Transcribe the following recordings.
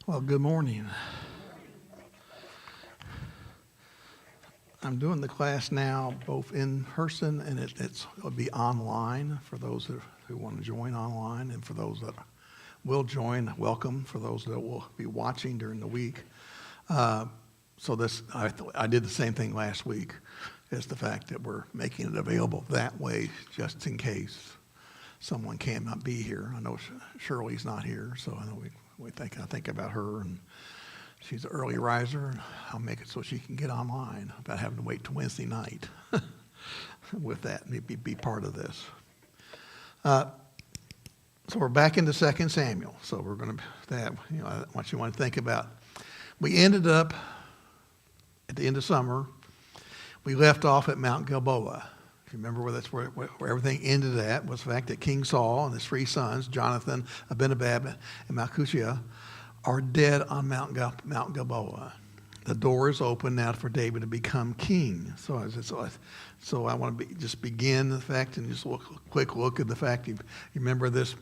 Well, good morning. I'm doing the class now both in person and it'll be online for those who want to join online, and for those that will join, welcome. For those that will be watching during the week. I did the same thing last week, is the fact that we're making it available that way just in case someone cannot be here. I know Shirley's not here, so I know I think about her, and she's an early riser, and I'll make it so she can get online without having to wait till Wednesday night with that, maybe be part of this. So we're back into 2 Samuel. So we're going to, I want you to think about, we ended up at the end of summer, we left off at Mount Gilboa. If you remember where everything ended at, was the fact that King Saul and his 3 sons, Jonathan, Abinadab, and Malchishua, are dead on Mount Gilboa. The door is open now for David to become king. So I want to just begin the fact and just quick look at the fact. You remember this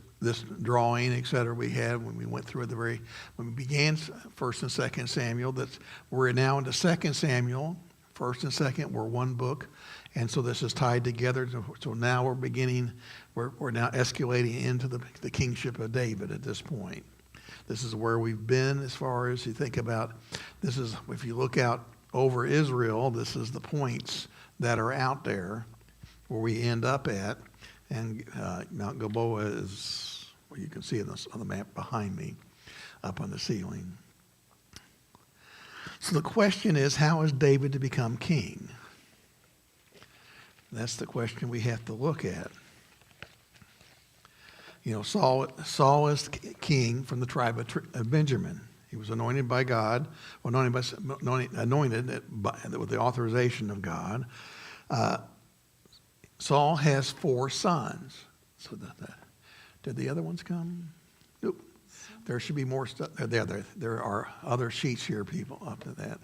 drawing, etc. we had when we went through when we began 1 and 2 Samuel. That we're now into 2 Samuel. 1 and 2 were one book, and so this is tied together. So now we're now escalating into the kingship of David at this point. This is where we've been as far as you think about. This is, if you look out over Israel, this is the points that are out there where we end up at. And Mount Gilboa is, well, you can see it on the map behind me, up on the ceiling. So the question is, how is David to become king? That's the question we have to look at. Saul is king from the tribe of Benjamin. He was anointed by God, anointed with the authorization of God. Saul has 4 sons. So did the other ones come? Nope. There should be more stuff. There are other sheets here, people, up to that.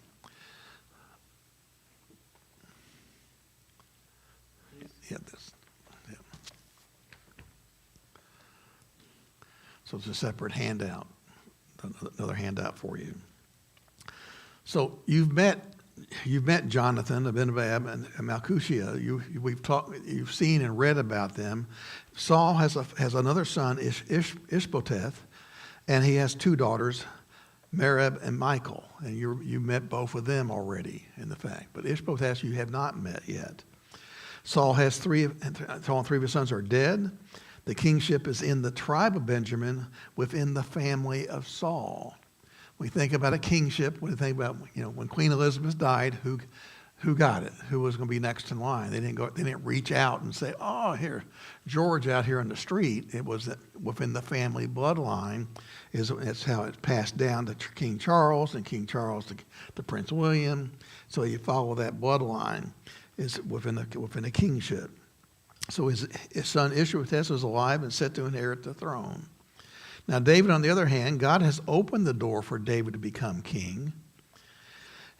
Yeah, this. Yeah. So it's a separate handout, another handout for you. So you've met Jonathan, Abinadab, and Malchishua. You've seen and read about them. Saul has another son, Ishbosheth, and he has 2 daughters, Merab and Michal. And you met both of them already, in the fact. But Ishbosheth you have not met yet. Saul and 3 of his sons are dead. The kingship is in the tribe of Benjamin, within the family of Saul. We think about a kingship. We think about, when Queen Elizabeth died, who got it? Who was going to be next in line? They didn't reach out and say, "Oh, here, George out here on the street." It was within the family bloodline. It's how it passed down to King Charles, and King Charles to Prince William. So you follow that bloodline. Is within the kingship. So his son Ishbosheth was alive and set to inherit the throne. Now David, on the other hand, God has opened the door for David to become king.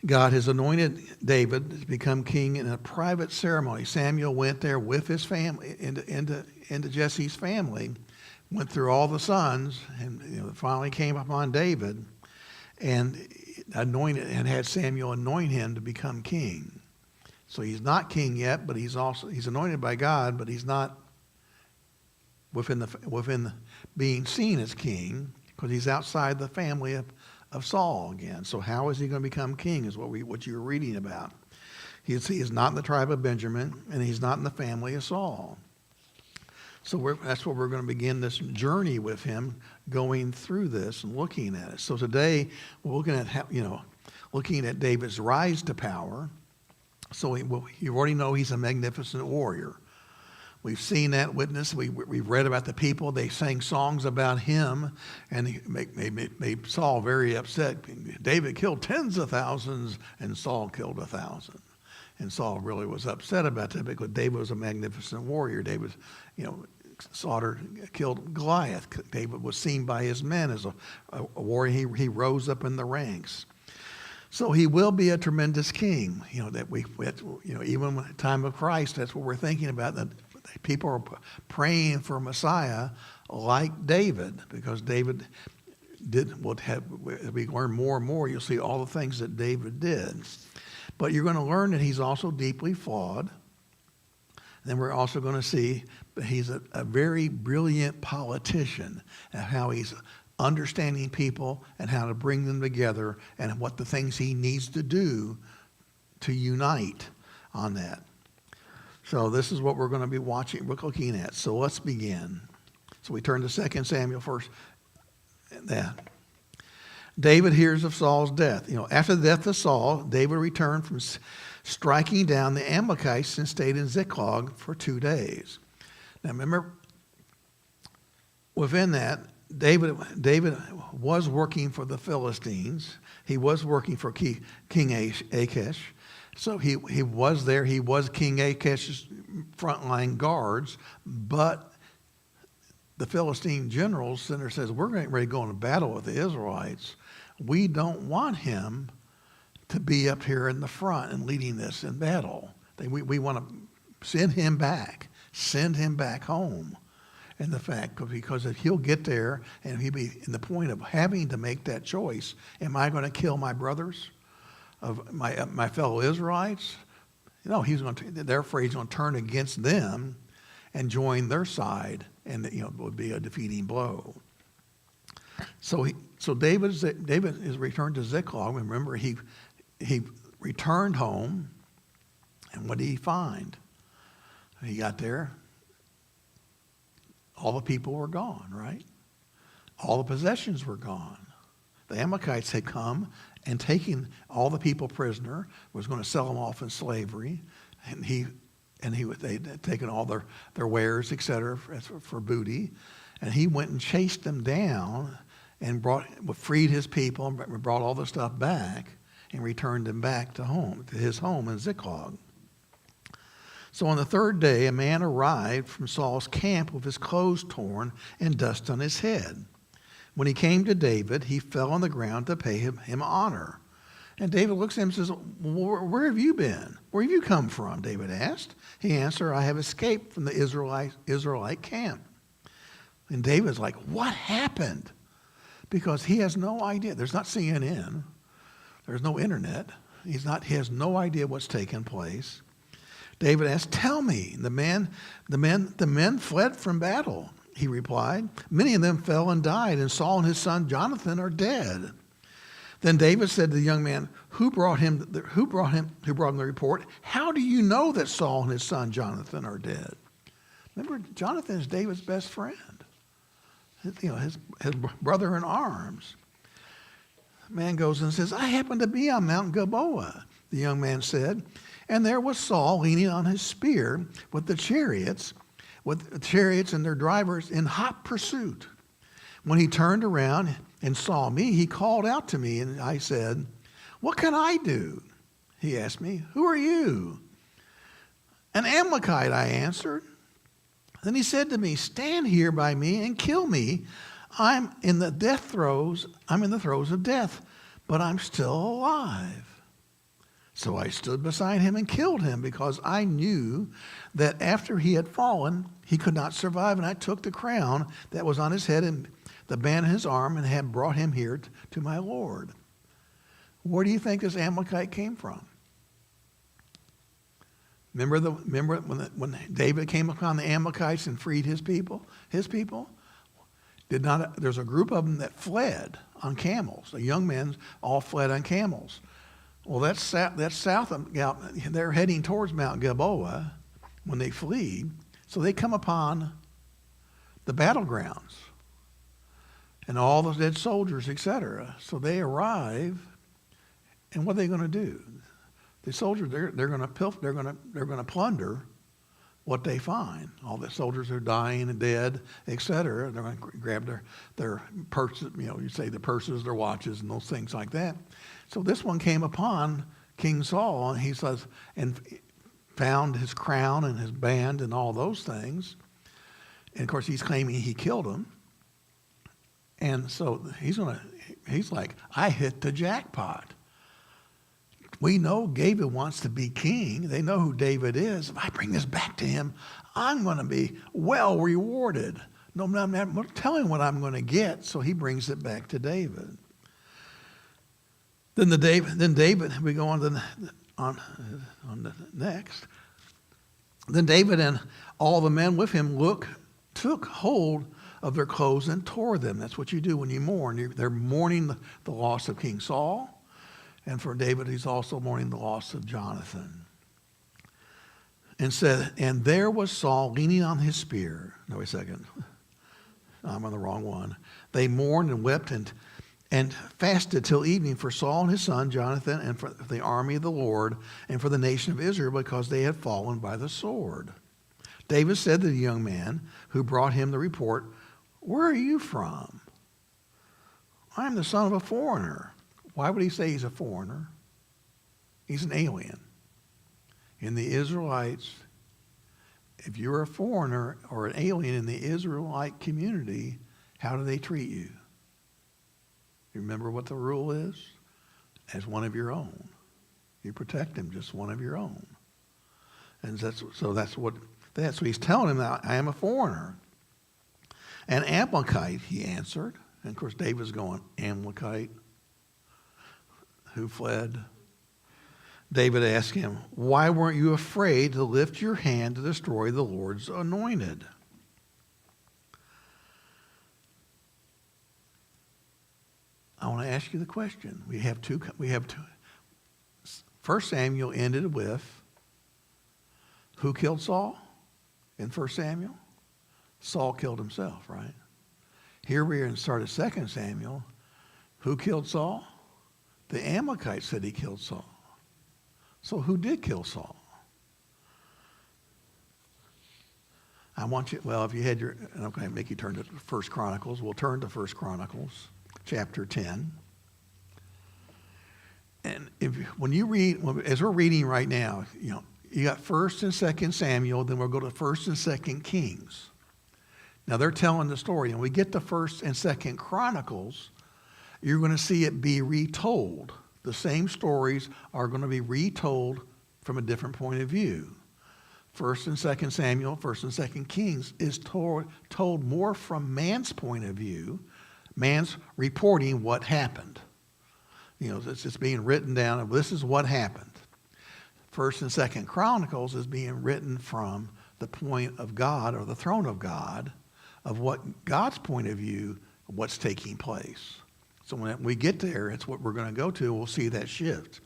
God has anointed David to become king in a private ceremony. Samuel went there with his family, into Jesse's family, went through all the sons, and finally came upon David, and anointed and had Samuel anoint him to become king. So he's not king yet, but he's anointed by God, but he's not within being seen as king, because he's outside the family of Saul again. So how is he going to become king is what you're reading about. He is not in the tribe of Benjamin, and he's not in the family of Saul. So that's what we're going to begin this journey with him, going through this and looking at it. So today we're looking at David's rise to power. So you already know he's a magnificent warrior. We've seen that witness. We've read about the people. They sang songs about him, and he made Saul very upset. David killed tens of thousands, and Saul killed 1,000. And Saul really was upset about that because David was a magnificent warrior. David, killed Goliath. David was seen by his men as a warrior. He rose up in the ranks. So he will be a tremendous king. Even at the time of Christ, that's what we're thinking about. That people are praying for Messiah like David, because David as we learn more and more, you'll see all the things that David did. But you're going to learn that he's also deeply flawed. Then we're also going to see that he's a very brilliant politician, and how he's understanding people and how to bring them together, and what the things he needs to do to unite on that. So this is what we're going to be looking at. So let's begin. So we turn to 2 Samuel first. David hears of Saul's death. After the death of Saul, David returned from striking down the Amalekites and stayed in Ziklag for 2 days. Now remember, within that, David was working for the Philistines. He was working for King Achish. So he was there. He was King Achish's frontline guards. But the Philistine generals center says, we're getting ready to go into battle with the Israelites. We don't want him to be up here in the front and leading this in battle. We want to send him back home. And the fact, because if he'll get there and he'll be in the point of having to make that choice, am I going to kill my brothers, of my fellow Israelites? They're afraid he's going to turn against them and join their side, and it would be a defeating blow. So David is returned to Ziklag. Remember, he returned home, and what did he find? He got there. All the people were gone, right? All the possessions were gone. The Amalekites had come and taken all the people prisoner, was going to sell them off in slavery, and they had taken all their wares, etc., for booty, and he went and chased them down and freed his people and brought all the stuff back and returned them back to his home in Ziklag. So on the 3rd day, a man arrived from Saul's camp with his clothes torn and dust on his head. When he came to David, he fell on the ground to pay him honor. And David looks at him and says, where have you been? Where have you come from? David asked. He answered, I have escaped from the Israelite camp. And David's like, what happened? Because he has no idea. There's not CNN. There's no internet. He has no idea what's taken place. David asked, tell me. The men fled from battle, he replied. Many of them fell and died, and Saul and his son Jonathan are dead. Then David said to the young man who brought him the report, how do you know that Saul and his son Jonathan are dead? Remember, Jonathan is David's best friend, his brother in arms. The man goes and says, I happened to be on Mount Gilboa, the young man said. And there was Saul leaning on his spear with the chariots and their drivers in hot pursuit. When he turned around and saw me, he called out to me, and I said, what can I do? He asked me, who are you? An Amalekite, I answered. Then he said to me, stand here by me and kill me. I'm in the throes of death, but I'm still alive. So I stood beside him and killed him, because I knew that after he had fallen, he could not survive. And I took the crown that was on his head and the band on his arm and had brought him here to my Lord. Where do you think this Amalekite came from? Remember when David came upon the Amalekites and freed his people? There's a group of them that fled on camels. The young men all fled on camels. Well, that's south of, they're heading towards Mount Gilboa when they flee. So they come upon the battlegrounds and all those dead soldiers, etc. So they arrive, and what are they going to do? The soldiers, they're going to plunder what they find. All the soldiers are dying and dead, etc. They're going to grab their purses, you say the purses, their watches, and those things like that. So this one came upon King Saul, and he says, and found his crown and his band and all those things. And of course, he's claiming he killed him. And so he's like, I hit the jackpot. We know David wants to be king. They know who David is. If I bring this back to him, I'm going to be well rewarded. No, I'm not telling what I'm going to get. So he brings it back to David. Then David, we go on to the next. Then David and all the men with him took hold of their clothes and tore them. That's what you do when you mourn. They're mourning the loss of King Saul. And for David, he's also mourning the loss of Jonathan. And said, and there was Saul leaning on his spear. No, wait a second. I'm on the wrong one. They mourned and wept and fasted till evening for Saul and his son Jonathan and for the army of the Lord and for the nation of Israel because they had fallen by the sword. David said to the young man who brought him the report, where are you from? I am the son of a foreigner. Why would he say he's a foreigner? He's an alien. In the Israelites, if you're a foreigner or an alien in the Israelite community, how do they treat you? You remember what the rule is? As one of your own. You protect him, just one of your own. And that's what he's telling him now, I am a foreigner. An Amalekite, he answered. And of course, David's going, Amalekite? Who fled? David asked him, why weren't you afraid to lift your hand to destroy the Lord's anointed? I want to ask you the question. We have two. 1 Samuel ended with, who killed Saul in 1 Samuel? Saul killed himself, right? Here we are in the start of 2 Samuel. Who killed Saul? The Amalekite said he killed Saul. So who did kill Saul? I want you, well, if you had your, okay, make you turn to 1 Chronicles. We'll turn to 1 Chronicles, chapter 10. And when you read, as we're reading right now, you got 1 and 2 Samuel, then we'll go to 1 and 2 Kings. Now they're telling the story, and we get to 1 and 2 Chronicles, you're going to see it be retold. The same stories are going to be retold from a different point of view. 1 and 2 Samuel, 1 and 2 Kings is told more from man's point of view, man's reporting what happened. It's being written down, and this is what happened. 1 and 2 Chronicles is being written from the point of God, or the throne of God, of what God's point of view, what's taking place. So when we get there, it's what we're going to go to. We'll see that shift.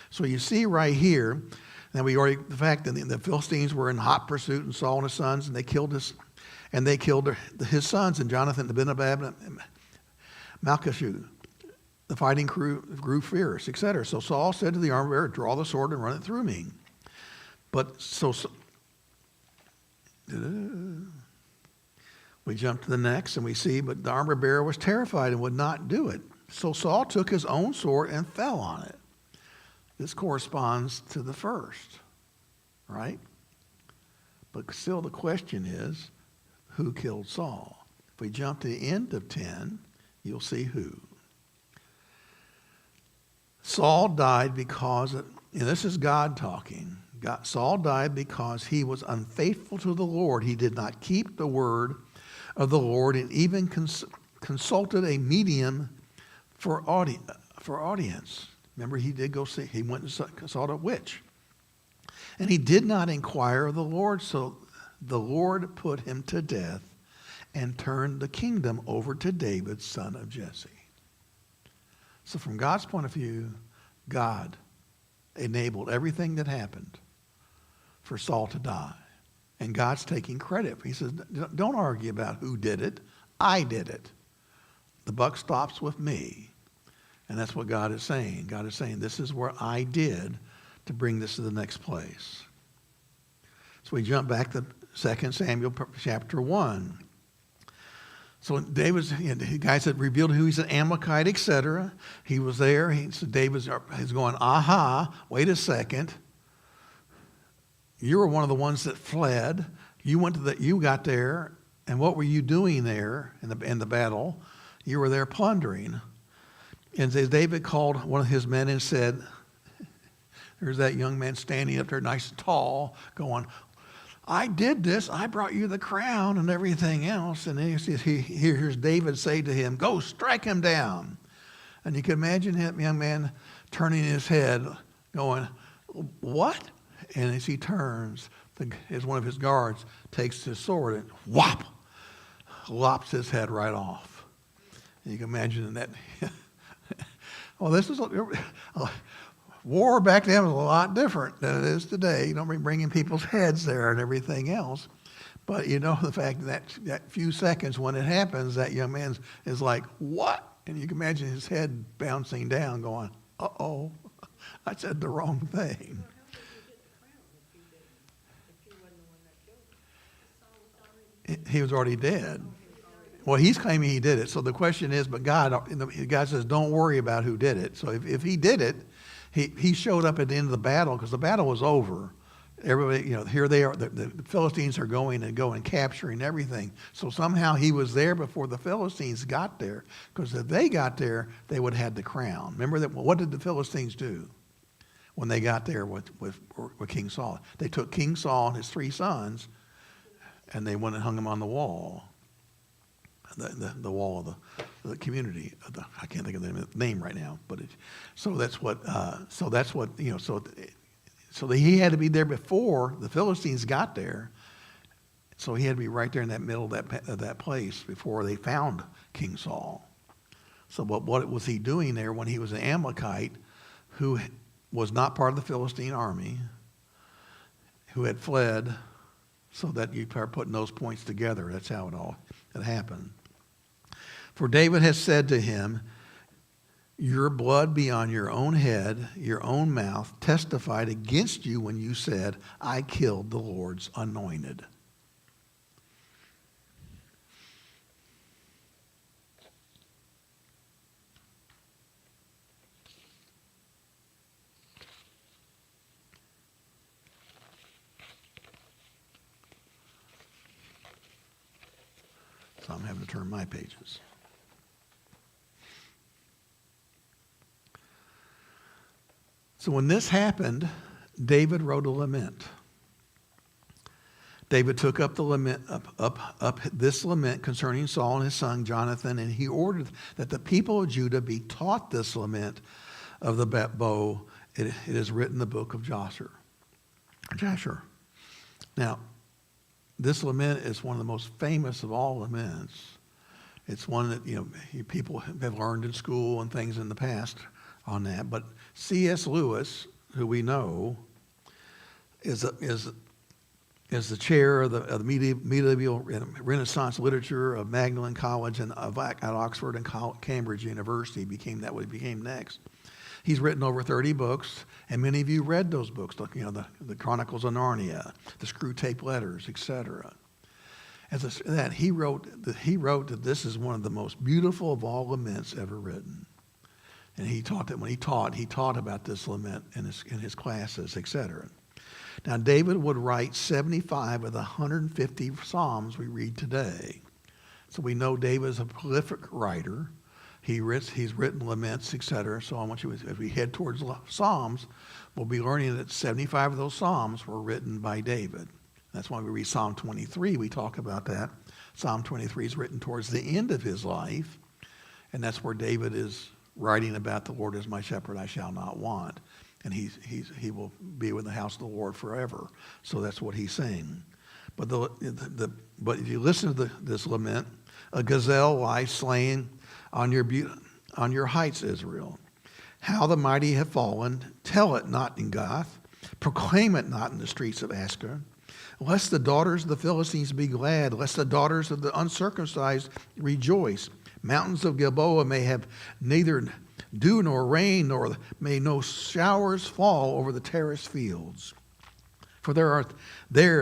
So you see right here, that the fact that the Philistines were in hot pursuit, and Saul and his sons, and they killed his sons, and Jonathan, Abinadab, and Malchishua. The fighting grew fierce, etc. So Saul said to the armor bearer, draw the sword and run it through me. But we jump to the next and we see, but the armor bearer was terrified and would not do it. So Saul took his own sword and fell on it. This corresponds to the first, right? But still the question is, who killed Saul? If we jump to the end of 10, you'll see who. Saul died because, and this is God talking, Saul died because he was unfaithful to the Lord. He did not keep the word of the Lord and even consulted a medium for audience. Remember, he did go see, he went and consulted a witch. And he did not inquire of the Lord, so the Lord put him to death and turned the kingdom over to David, son of Jesse. So from God's point of view, God enabled everything that happened for Saul to die. And God's taking credit. He says, don't argue about who did it. I did it. The buck stops with me. And that's what God is saying. God is saying, this is what I did to bring this to the next place. So we jump back to 2 Samuel chapter 1. So the guys had revealed who he's an Amalekite, etc. He was there. So David's going, aha, wait a second. You were one of the ones that fled. You got there, and what were you doing there in the battle? You were there plundering. And David called one of his men and said, there's that young man standing up there, nice and tall, going, I did this. I brought you the crown and everything else. And then he hears David say to him, go strike him down. And you can imagine him, young man, turning his head, going, what? And as he turns, as one of his guards takes his sword and whop, lops his head right off. And you can imagine that. Well, this is war back then was a lot different than it is today. You don't be bringing people's heads there and everything else. But you know the fact that few seconds when it happens, that young man is like, what? And you can imagine his head bouncing down going, uh-oh, I said the wrong thing. He was already dead. Well, he's claiming he did it. So the question is, but God says, don't worry about who did it. So if he did it, he showed up at the end of the battle because the battle was over. Everybody, here they are. The Philistines are going and capturing everything. So somehow he was there before the Philistines got there. Because if they got there, they would have had the crown. Remember that? What did the Philistines do when they got there with King Saul? They took King Saul and his 3 sons, and they went and hung them on the wall. The wall of the community. I can't think of the name right now, but so he had to be there before the Philistines got there. So he had to be right there in that middle of that place before they found King Saul. So what was he doing there when he was an Amalekite who was not part of the Philistine army, who had fled, so that you start putting those points together. That's how it happened. For David has said to him, your blood be on your own head, your own mouth testified against you when you said, I killed the Lord's anointed. So I'm having to turn my pages. So when this happened, David wrote a lament. David took up the lament, up this lament concerning Saul and his son Jonathan, and he ordered that the people of Judah be taught this lament of the bow. It is written in the book of Jasher. Now, this lament is one of the most famous of all laments. It's one that people have learned in school and things in the past on that. But C.S. Lewis, who we know, is the chair of the medieval Renaissance literature of Magdalen College and at Oxford and Cambridge University. Became what he became next. He's written over 30 books, and many of you read those books, the Chronicles of Narnia, the Screwtape Letters, etc. He wrote that this is one of the most beautiful of all laments ever written. And he taught that when he taught about this lament in his classes, etc. Now, David would write 75 of the 150 Psalms we read today. So we know David is a prolific writer. He's written laments, etc. So I want you, as we head towards Psalms, we'll be learning that 75 of those Psalms were written by David. That's why we read Psalm 23. We talk about that. Psalm 23 is written towards the end of his life, and that's where David is writing about the Lord is my shepherd, I shall not want. And he will be in the house of the Lord forever. So that's what he's saying. But but if you listen to this lament, a gazelle lies slain on your heights, Israel. How the mighty have fallen. Tell it not in Gath. Proclaim it not in the streets of Ascalon. Lest the daughters of the Philistines be glad. Lest the daughters of the uncircumcised rejoice. Mountains of Gilboa may have neither dew nor rain, nor may no showers fall over the terraced fields. For there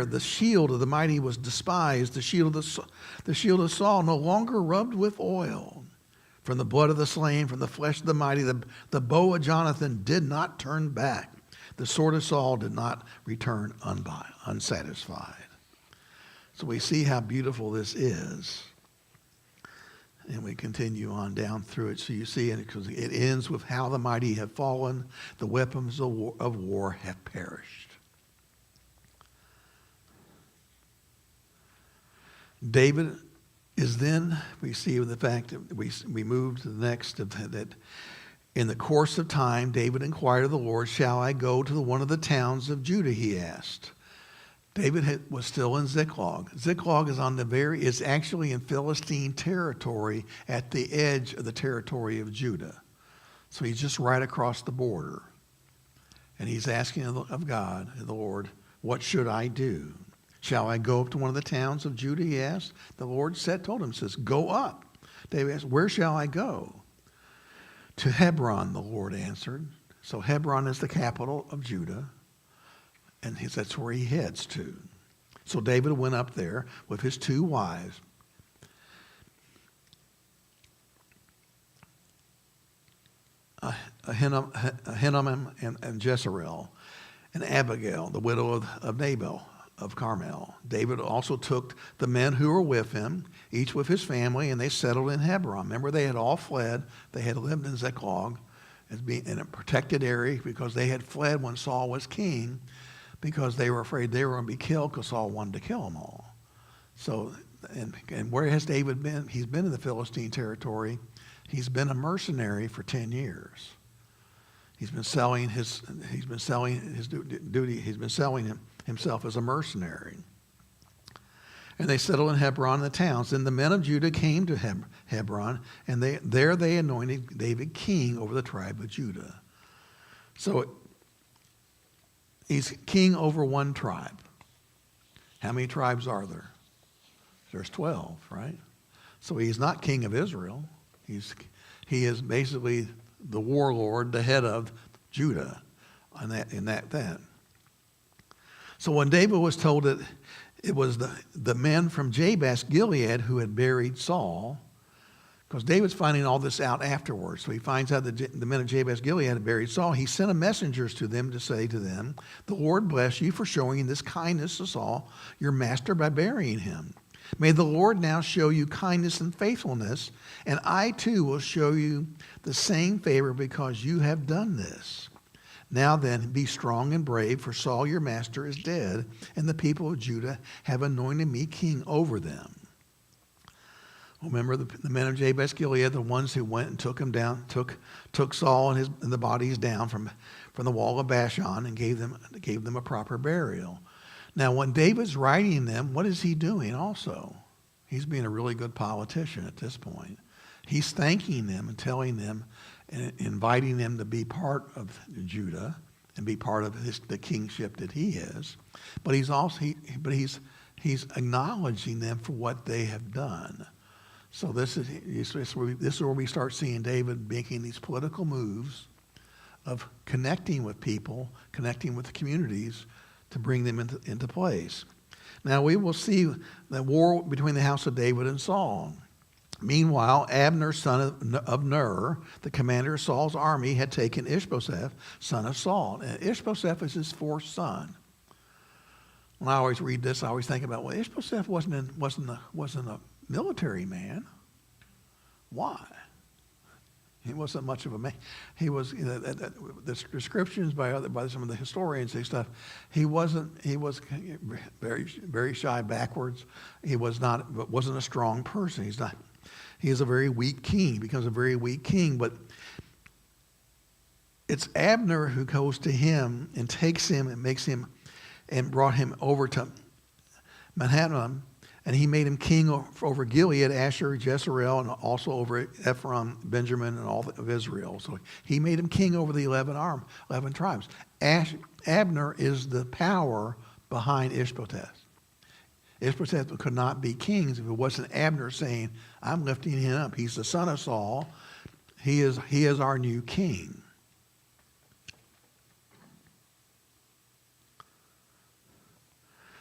the shield of the mighty was despised, the shield of Saul no longer rubbed with oil. From the blood of the slain, from the flesh of the mighty, the bow of Jonathan did not turn back. The sword of Saul did not return unsatisfied. So we see how beautiful this is. And we continue on down through it. So you see, because it ends with how the mighty have fallen, the weapons of war have perished. David is then, we see the fact that we move to the next, that in the course of time, David inquired of the Lord, shall I go to one of the towns of Judah, he asked. David was still in Ziklag. Ziklag is actually in Philistine territory at the edge of the territory of Judah. So he's just right across the border. And he's asking of God, the Lord, what should I do? Shall I go up to one of the towns of Judah, he asked. The Lord told him, says, go up. David asked, where shall I go? To Hebron, the Lord answered. So Hebron is the capital of Judah, and that's where he heads to. So David went up there with his 2 wives. Ahinoam and Jezreel, and Abigail, the widow of Nabal of Carmel. David also took the men who were with him, each with his family, and they settled in Hebron. Remember, they had all fled. They had lived in Ziklag as being in a protected area because they had fled when Saul was king because they were afraid they were going to be killed because Saul wanted to kill them all. So, and where has David been? He's been in the Philistine territory. He's been a mercenary for 10 years. He's been selling his duty. He's been selling himself as a mercenary. And they settled in Hebron, the towns. Then the men of Judah came to Hebron, and they anointed David king over the tribe of Judah. So he's king over one tribe. How many tribes are there? There's 12, right? So he's not king of Israel. He is basically the warlord, the head of Judah in that. So when David was told that it was the men from Jabesh Gilead who had buried Saul, because David's finding all this out afterwards. So he finds out that the men of Jabesh Gilead had buried Saul. He sent messengers to them to say to them, the Lord bless you for showing this kindness to Saul, your master, by burying him. May the Lord now show you kindness and faithfulness, and I too will show you the same favor because you have done this. Now then, be strong and brave, for Saul your master is dead, and the people of Judah have anointed me king over them. Remember the men of Jabesh Gilead, the ones who went and took him down, took Saul and the bodies down from the wall of Bashan and gave them a proper burial. Now, when David's writing them, what is he doing also? He's being a really good politician at this point. He's thanking them and telling them and inviting them to be part of Judah and be part of the kingship that he is. But he's acknowledging them for what they have done. So this is where we start seeing David making these political moves of connecting with people, connecting with the communities, to bring them into place. Now we will see the war between the house of David and Saul. Meanwhile, Abner, son of Ner, the commander of Saul's army, had taken Ishbosheth, son of Saul. And Ishbosheth is his 4th son. When I always read this, I always think about, well, Ishbosheth wasn't a military man. Why? He wasn't much of a man. He was, the descriptions by some of the historians and stuff. He was very, very shy, backwards. Wasn't a strong person. He is a very weak king. He becomes a very weak king. But it's Abner who goes to him and takes him and makes him and brought him over to Mahanaim. And he made him king over Gilead, Asher, Jezreel, and also over Ephraim, Benjamin, and all of Israel. So he made him king over the 11 tribes. Abner is the power behind Ishbosheth. Ishbosheth could not be king if it wasn't Abner saying, I'm lifting him up. He's the son of Saul. He is our new king.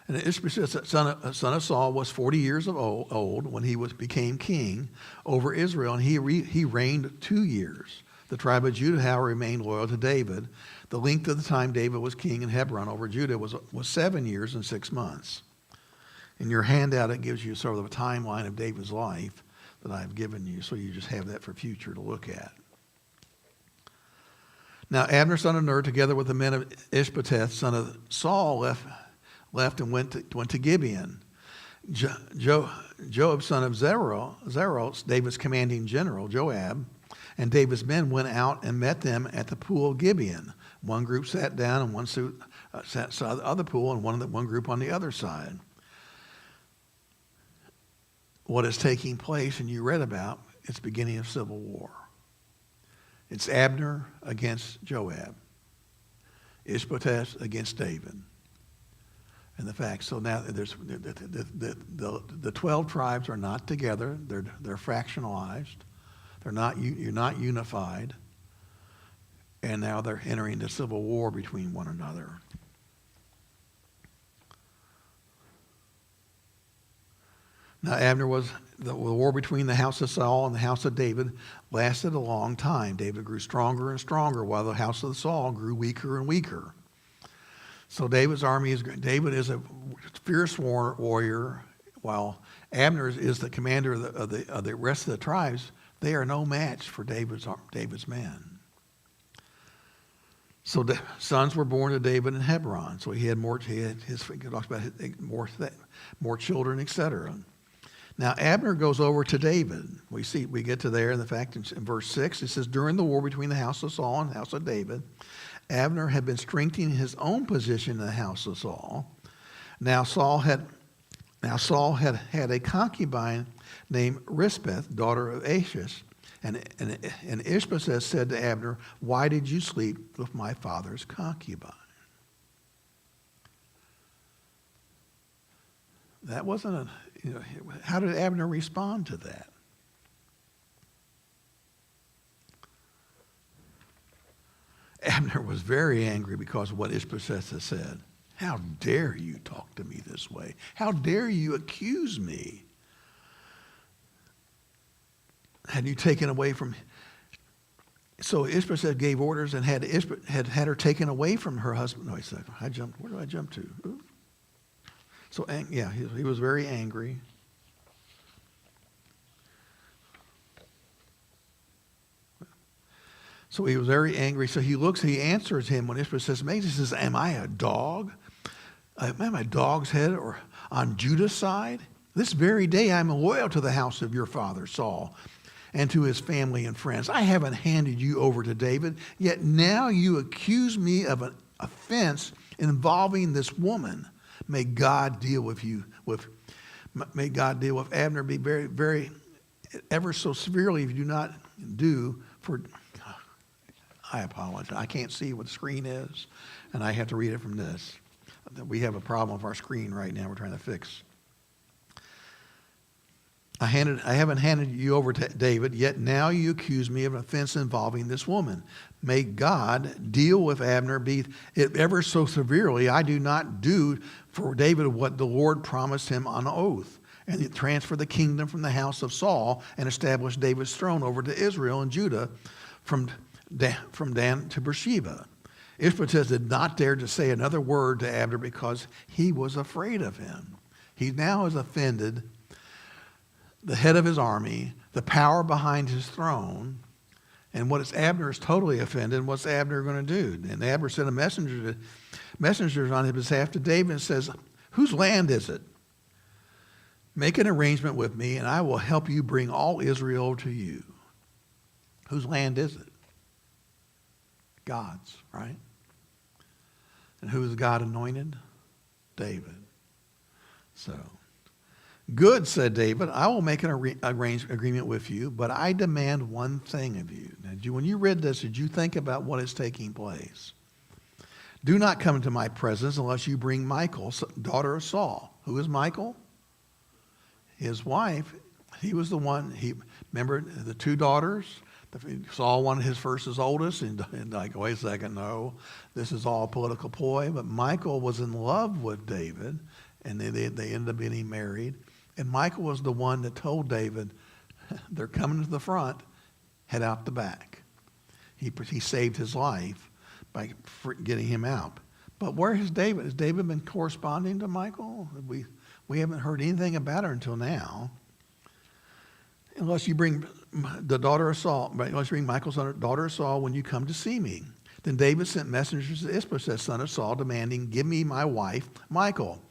And Ishbosheth, son of Saul, was 40 years old when he became king over Israel, and he reigned 2 years. The tribe of Judah, however, remained loyal to David. The length of the time David was king in Hebron over Judah was 7 years and 6 months. In your handout, it gives you sort of a timeline of David's life that I've given you, so you just have that for future to look at. Now, Abner, son of Ner, together with the men of Ishbosheth, son of Saul, left and went to Gibeon. Joab, son of Zerah, David's commanding general, Joab, and David's men went out and met them at the pool of Gibeon. One group sat down and one sat the other pool, and one group on the other side. What is taking place, and you read about, it's beginning of civil war. It's Abner against Joab, Ishbosheth against David. And the fact, so now there's the 12 tribes are not together. They're fractionalized. You're not unified. And now they're entering into civil war between one another. Now the war between the house of Saul and the house of David lasted a long time. David grew stronger and stronger while the house of Saul grew weaker and weaker. So David is a fierce warrior, while Abner is the commander of the rest of the tribes. They are no match for David's men. So the sons were born to David in Hebron. So he talks about more children, etc. Now Abner goes over to David. We get to there, and the fact in verse 6, it says, during the war between the house of Saul and the house of David, Abner had been strengthening his own position in the house of Saul. Now Saul had a concubine named Rizpeth, daughter of Achish, and Ishbosheth said to Abner, "Why did you sleep with my father's concubine?" That wasn't how did Abner respond to that? Abner was very angry because of what Ishbosheth had said. How dare you talk to me this way? How dare you accuse me? Had you taken away from... So Ishbosheth gave orders and had her taken away from her husband. No, where did I jump to? Ooh. So, yeah, he was very angry. So he was very angry. So he answers him when Ishbosheth says, he says, am I a dog? Am I a dog's head or on Judah's side? This very day I'm loyal to the house of your father Saul and to his family and friends. I haven't handed you over to David, yet now you accuse me of an offense involving this woman. May God deal with Abner be very, very, ever so severely if you do not do for... I apologize. I can't see what the screen is, and I have to read it from this. We have a problem with our screen right now we're trying to fix. I haven't handed you over to David, yet now you accuse me of an offense involving this woman. May God deal with Abner be it ever so severely. I do not do for David what the Lord promised him on oath, and transfer the kingdom from the house of Saul and establish David's throne over to Israel and Judah from Dan to Beersheba. Ishbosheth did not dare to say another word to Abner because he was afraid of him. He now has offended the head of his army, the power behind his throne, and Abner is totally offended. What's Abner going to do? And Abner sent messengers on his behalf to David and says, whose land is it? Make an arrangement with me and I will help you bring all Israel to you. Whose land is it? God's, right? And who is God anointed? David. So, good, said David, I will make an agreement with you, but I demand one thing of you. Now, when you read this, did you think about what is taking place? Do not come into my presence unless you bring Michal, daughter of Saul. Who is Michal? His wife. He was the one, remember the two daughters? Saul wanted his oldest, and like, wait a second, no, this is all a political ploy. But Michal was in love with David, and they ended up getting married. And Michal was the one that told David, they're coming to the front, head out the back. He saved his life by getting him out. But where has David? Has David been corresponding to Michal? We haven't heard anything about her until now. Unless you bring the daughter of Saul, unless you bring Michal's daughter of Saul when you come to see me. Then David sent messengers to Ishbosheth, son of Saul, demanding, give me my wife, Michal,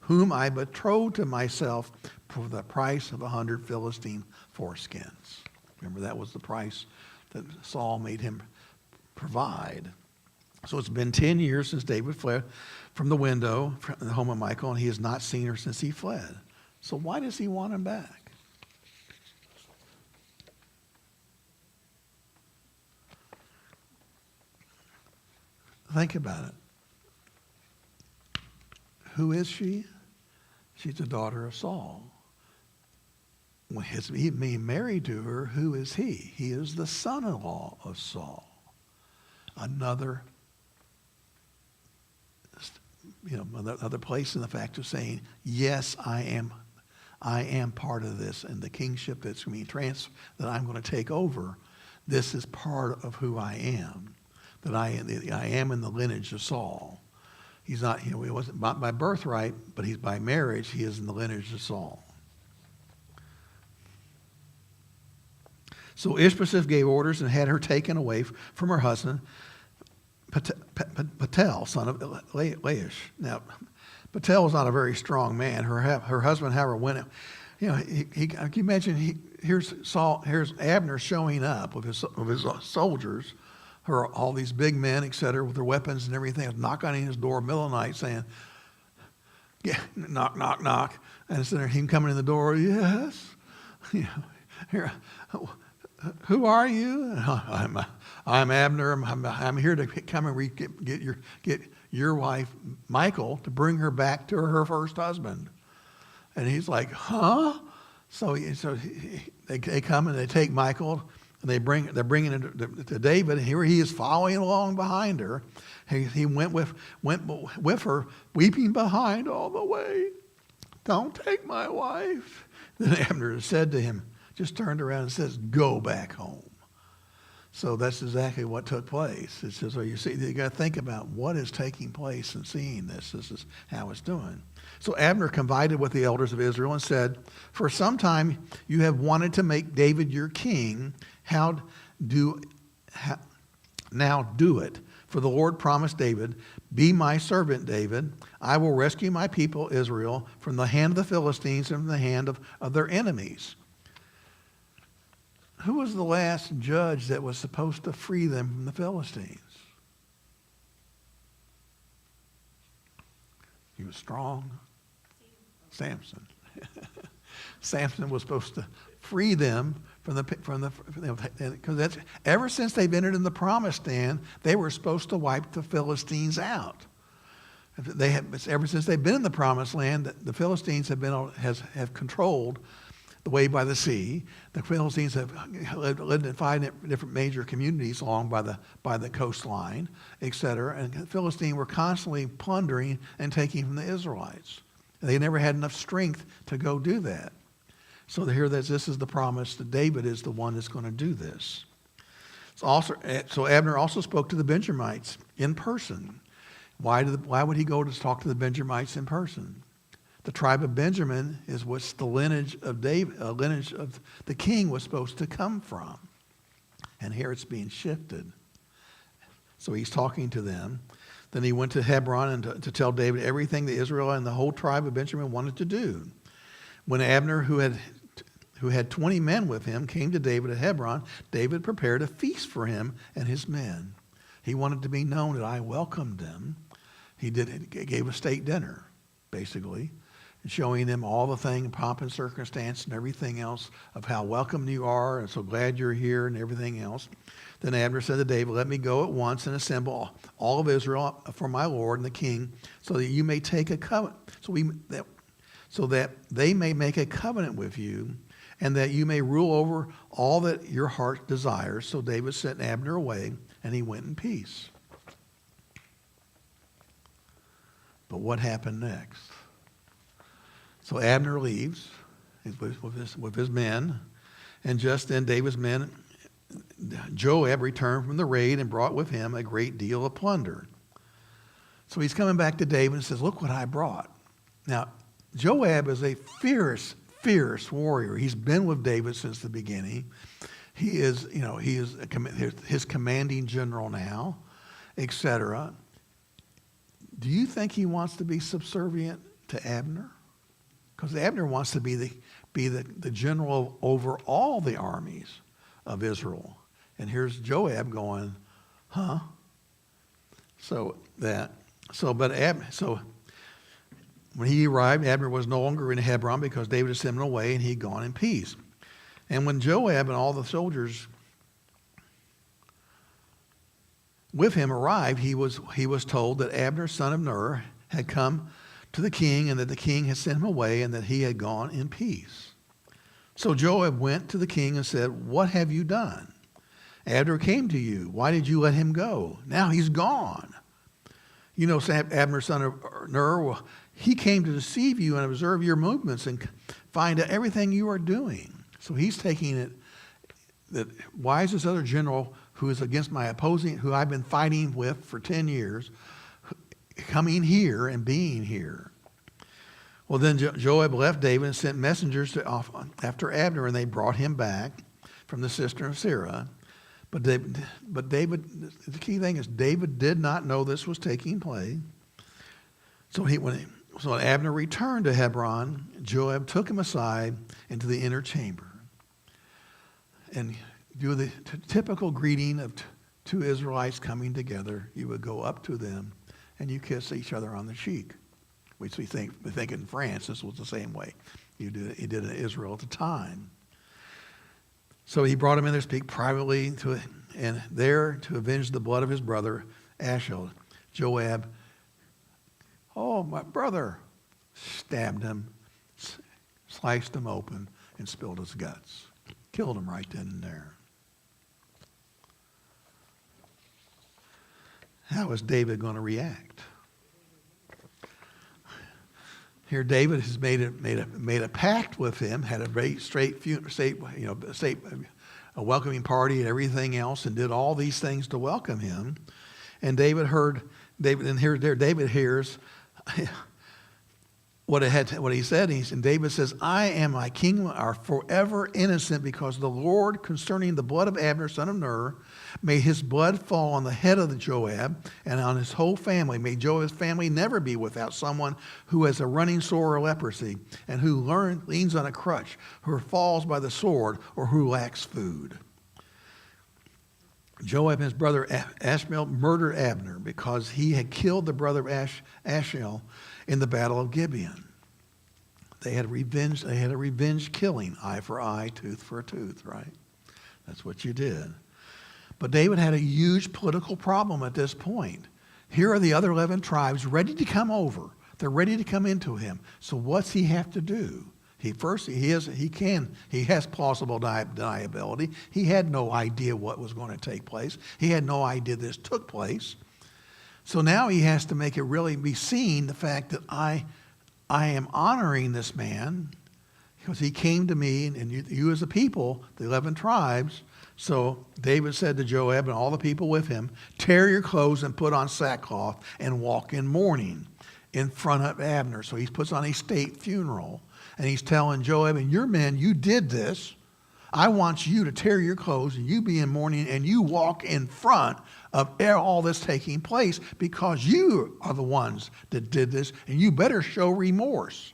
whom I betrothed to myself for the price of 100 Philistine foreskins. Remember, that was the price that Saul made him provide. So it's been 10 years since David fled from the window from the home of Michal, and he has not seen her since he fled. So why does he want him back? Think about it. Who is she? She's the daughter of Saul. When he being married to her, who is he? He is the son-in-law of Saul. Another place in the fact of saying, yes, I am part of this, and the kingship that's going to be that I'm going to take over. This is part of who I am. That I am in the lineage of Saul. He's not, he wasn't by birthright, but he's by marriage. He is in the lineage of Saul. So Ishbosheth gave orders and had her taken away from her husband, Patel, son of Laish. Now, Patel was not a very strong man. Her husband, however, went. Can you imagine? Here's Abner showing up with his soldiers, all these big men, etc., with their weapons and everything, knocking on his door middle of the night, saying, "Yeah, knock, knock, knock," and instead of him coming in the door, yes, here. Who are you? I'm Abner. I'm here to come and get your wife, Michal, to bring her back to her first husband. And he's like, huh? So they come and they take Michal and they're bringing it to David. And here he is following along behind her. He went with her, weeping behind all the way. Don't take my wife. Then Abner said to him, just turned around and says, go back home. So that's exactly what took place. It's just, so you see, you got to think about what is taking place and seeing this. This is how it's doing. So Abner confided with the elders of Israel and said, for some time you have wanted to make David your king. Now do it. For the Lord promised David, be my servant, David. I will rescue my people, Israel, from the hand of the Philistines and from the hand of their enemies. Who was the last judge that was supposed to free them from the Philistines? He was strong. Samson. Samson was supposed to free them from the because that's ever since they've entered in the promised land, they were supposed to wipe the Philistines out. Ever since they've been in the promised land, the Philistines have controlled the way by the sea. The Philistines have lived in 5 different major communities along by the coastline, etc. And the Philistines were constantly plundering and taking from the Israelites. And they never had enough strength to go do that. So here, this is the promise that David is the one that's going to do this. So Abner also spoke to the Benjamites in person. Why would he go to talk to the Benjamites in person? The tribe of Benjamin is what's the lineage of David, lineage of the king was supposed to come from. And here it's being shifted. So he's talking to them. Then he went to Hebron and to tell David everything that Israel and the whole tribe of Benjamin wanted to do. When Abner, who had 20 men with him, came to David at Hebron, David prepared a feast for him and his men. He wanted to be known that I welcomed them. He gave a state dinner, basically, showing them all the thing, pomp and circumstance and everything else of how welcome you are and so glad you're here and everything else. Then Abner said to David, let me go at once and assemble all of Israel for my Lord and the king, so that you may take a covenant, so that they may make a covenant with you, and that you may rule over all that your heart desires. So David sent Abner away, and he went in peace. But what happened next? So Abner leaves with his men, and just then David's men, Joab, returned from the raid and brought with him a great deal of plunder. So he's coming back to David and says, look what I brought. Now, Joab is a fierce warrior. He's been with David since the beginning. He is his commanding general now, etc. Do you think he wants to be subservient to Abner? Because Abner wants to be the general over all the armies of Israel. And here's Joab going, huh? So when he arrived, Abner was no longer in Hebron because David had sent him away and he'd gone in peace. And when Joab and all the soldiers with him arrived, he was told that Abner, son of Ner, had come to the king and that the king had sent him away and that he had gone in peace. So Joab went to the king and said, "What have you done? Abner came to you. Why did you let him go? Now he's gone." You know, Abner, son of Ner, well, he came to deceive you and observe your movements and find out everything you are doing. So he's taking it that why is this other general who is against my opposing, who I've been fighting with for 10 years, coming here and being here? Well, then Joab left David and sent messengers after Abner, and they brought him back from the cistern of Sirah. But David, the key thing is David did not know this was taking place. So when Abner returned to Hebron, Joab took him aside into the inner chamber and do the typical greeting of two Israelites coming together. You would go up to them and you kiss each other on the cheek, which we think in France this was the same way you did in Israel at the time. So he brought him in there to speak privately and there to avenge the blood of his brother Ashel. Joab, "Oh, my brother," stabbed him, sliced him open, and spilled his guts. Killed him right then and there. How is David going to react? Here, David has made a pact with him, had a very a welcoming party and everything else, and did all these things to welcome him. And David hears what he said. And David says, "I and my king are forever innocent because the Lord, concerning the blood of Abner, son of Ner, may his blood fall on the head of the Joab and on his whole family. May Joab's family never be without someone who has a running sore or leprosy, and who leans on a crutch, who falls by the sword, or who lacks food." Joab and his brother Ashbel murdered Abner because he had killed the brother of Ashel in the battle of Gibeon. They had a revenge killing, eye for eye, tooth for a tooth, right? That's what you did. But David had a huge political problem at this point. Here are the other 11 tribes ready to come over. They're ready to come into him. So what's he have to do? He has plausible deniability. He had no idea what was going to take place. He had no idea this took place. So now he has to make it really be seen, the fact that I am honoring this man because he came to me, and you as a people, the 11 tribes. So David said to Joab and all the people with him, "Tear your clothes and put on sackcloth and walk in mourning in front of Abner." So he puts on a state funeral. And he's telling Joab and your men, "You did this. I want you to tear your clothes and you be in mourning and you walk in front of all this taking place because you are the ones that did this, and you better show remorse."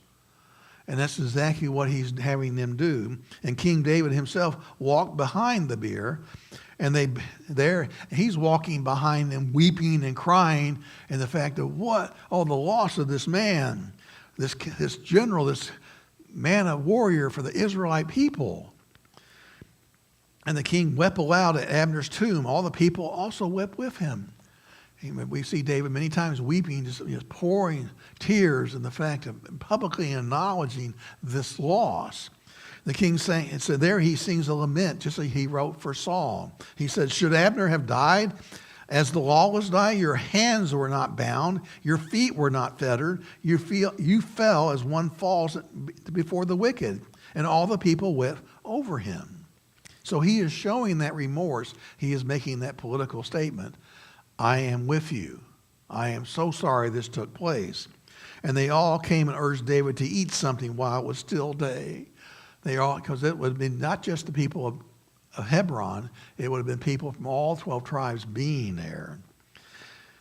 And that's exactly what he's having them do. And King David himself walked behind the bier, and he's walking behind them, weeping and crying, and the fact of the loss of this man, this general, this man, a warrior for the Israelite people. And the king wept aloud at Abner's tomb. All the people also wept with him. We see David many times weeping, just pouring tears in the fact of publicly acknowledging this loss. The king sang, and so there he sings a lament, just like he wrote for Saul. He said, "Should Abner have died as the lawless die? Your hands were not bound, your feet were not fettered. You fell as one falls before the wicked." And all the people wept over him. So he is showing that remorse. He is making that political statement. I am with you. I am so sorry this took place. And they all came and urged David to eat something while it was still day. Because it would have been not just the people of Hebron, it would have been people from all 12 tribes being there.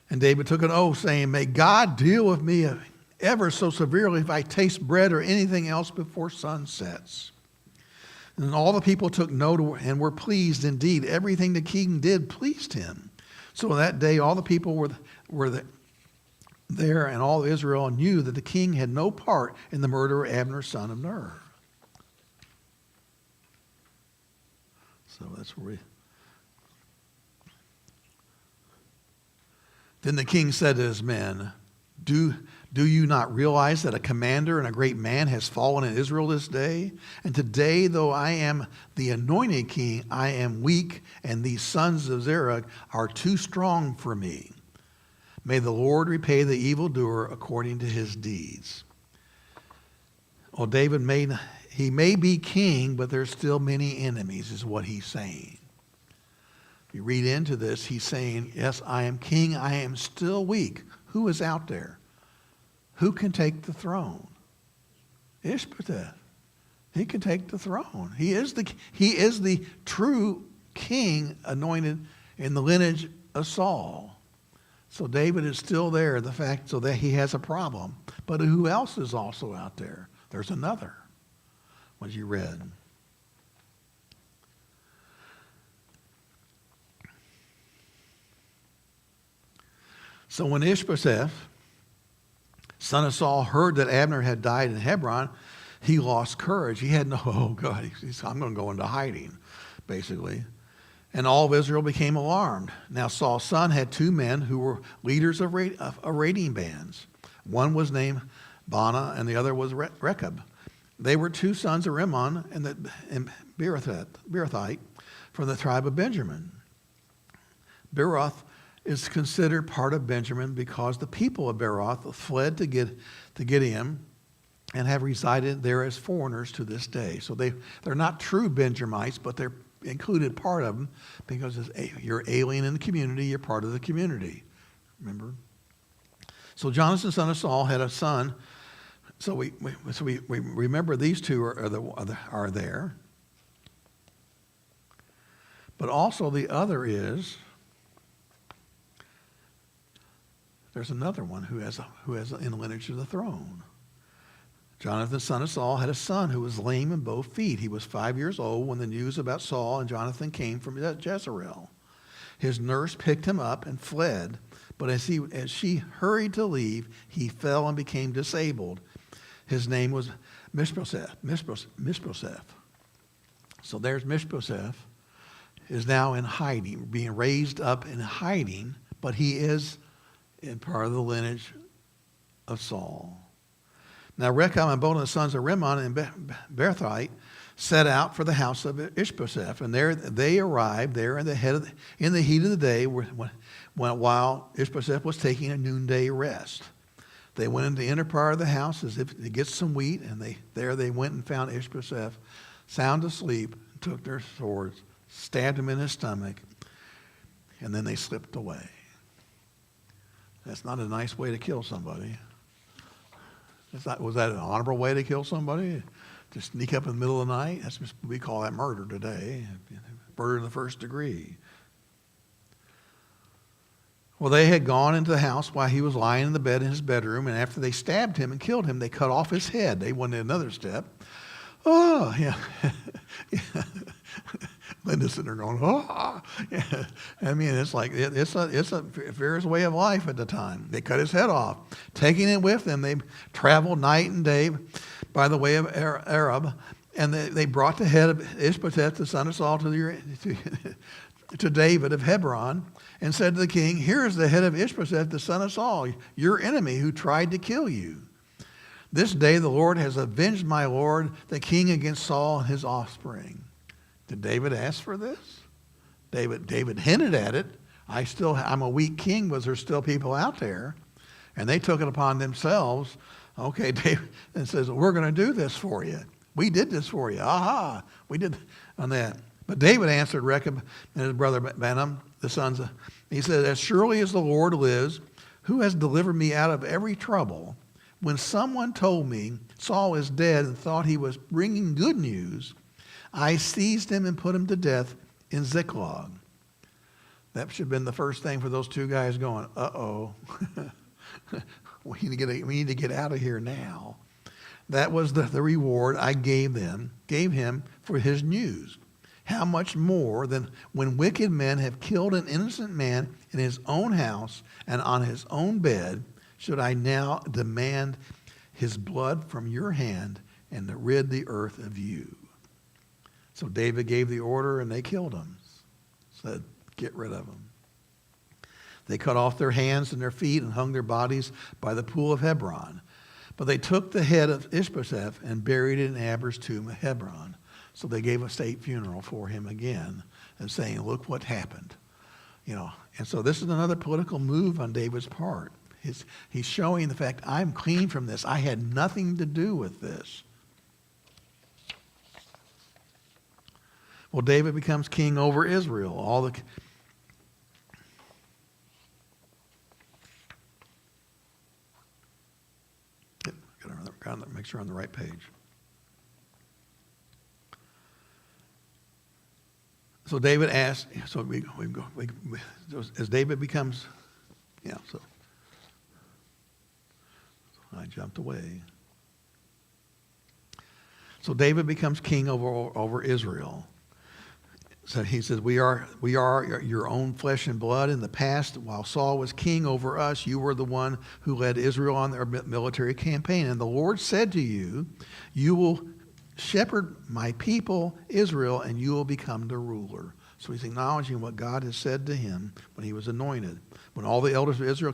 And David took an oath, saying, "May God deal with me ever so severely if I taste bread or anything else before sun sets. And all the people took note and were pleased indeed. Everything the king did pleased him. So that day all the people were there, and all Israel knew that the king had no part in the murder of Abner, son of Ner. So that's where we... Then the king said to his men, Do you not realize that a commander and a great man has fallen in Israel this day? And today, though I am the anointed king, I am weak, and these sons of Zerah are too strong for me. May the Lord repay the evildoer according to his deeds. Well, David may be king, but there's still many enemies, is what he's saying. If you read into this, he's saying, yes, I am king, I am still weak. Who is out there? Who can take the throne? Ishbosheth. He can take the throne. He is the true king anointed in the lineage of Saul. So David is still there, the fact so that he has a problem. But who else is also out there? There's another, what you read. So when Ishbosheth, son of Saul, heard that Abner had died in Hebron, he lost courage. He had I'm going to go into hiding, basically. And all of Israel became alarmed. Now Saul's son had two men who were leaders of raiding bands. One was named Baanah, and the other was Rechab. They were two sons of Rimmon and Beerothite from the tribe of Benjamin. Beeroth is considered part of Benjamin because the people of Beeroth fled to Gideon and have resided there as foreigners to this day. So they're not true Benjamites, but they're included part of them because you're alien in the community, you're part of the community. Remember? So Jonathan, son of Saul, had a son. So we remember these two are there. But also the other is, there's another one who has in the lineage of the throne. Jonathan, son of Saul, had a son who was lame in both feet. He was 5 years old when the news about Saul and Jonathan came from Jezreel. His nurse picked him up and fled, but as she hurried to leave, he fell and became disabled. His name was Mishbosheth. So there's Mishbosheth, is now in hiding, being raised up in hiding, but he is in part of the lineage of Saul. Now Rechab and both of the sons of Rimmon and Beerothite set out for the house of Ishbosheth, and there they arrived there in the heat of the day while Ishbosheth was taking a noonday rest. They went into the inner part of the house as if to get some wheat, and they went and found Ishbosheth sound asleep, took their swords, stabbed him in his stomach, and then they slipped away. That's not a nice way to kill somebody. Was that an honorable way to kill somebody? To sneak up in the middle of the night? We call that murder today. Murder in the first degree. Well, they had gone into the house while he was lying in the bed in his bedroom, and after they stabbed him and killed him, they cut off his head. They went another step. Oh, yeah. Linda's sitting there going, oh. Yeah. I mean, it's like, it's a fierce way of life at the time. They cut his head off. Taking it with them, they traveled night and day by the way of Arab, and they brought the head of Ishbosheth, the son of Saul, to David of Hebron, and said to the king, here is the head of Ishbosheth, the son of Saul, your enemy who tried to kill you. This day the Lord has avenged my lord, the king, against Saul and his offspring. Did David ask for this? David hinted at it. I'm a weak king, but there's still people out there. And they took it upon themselves. Okay, David and says, we're going to do this for you. We did this for you. Aha, we did on that. But David answered Rechab and his brother Baanah, the sons of, he said, as surely as the Lord lives, who has delivered me out of every trouble, when someone told me Saul is dead and thought he was bringing good news, I seized him and put him to death in Ziklag. That should have been the first thing for those two guys going, uh-oh. We need to get out of here now. That was the reward I gave him for his news. How much more than when wicked men have killed an innocent man in his own house and on his own bed, should I now demand his blood from your hand and to rid the earth of you? So David gave the order and they killed him. Said, get rid of him. They cut off their hands and their feet and hung their bodies by the pool of Hebron. But they took the head of Ishbosheth and buried it in Abner's tomb at Hebron. So they gave a state funeral for him again and saying, look what happened. And so this is another political move on David's part. He's showing the fact, I'm clean from this. I had nothing to do with this. Well, David becomes king over Israel. Got to make sure on the right page. So David asked, as David becomes, so I jumped away. So David becomes king over Israel. So he says, we are your own flesh and blood. In the past, while Saul was king over us, you were the one who led Israel on their military campaign. And the Lord said to you, you will shepherd my people, Israel, and you will become the ruler. So he's acknowledging what God has said to him when he was anointed. When all the elders of Israel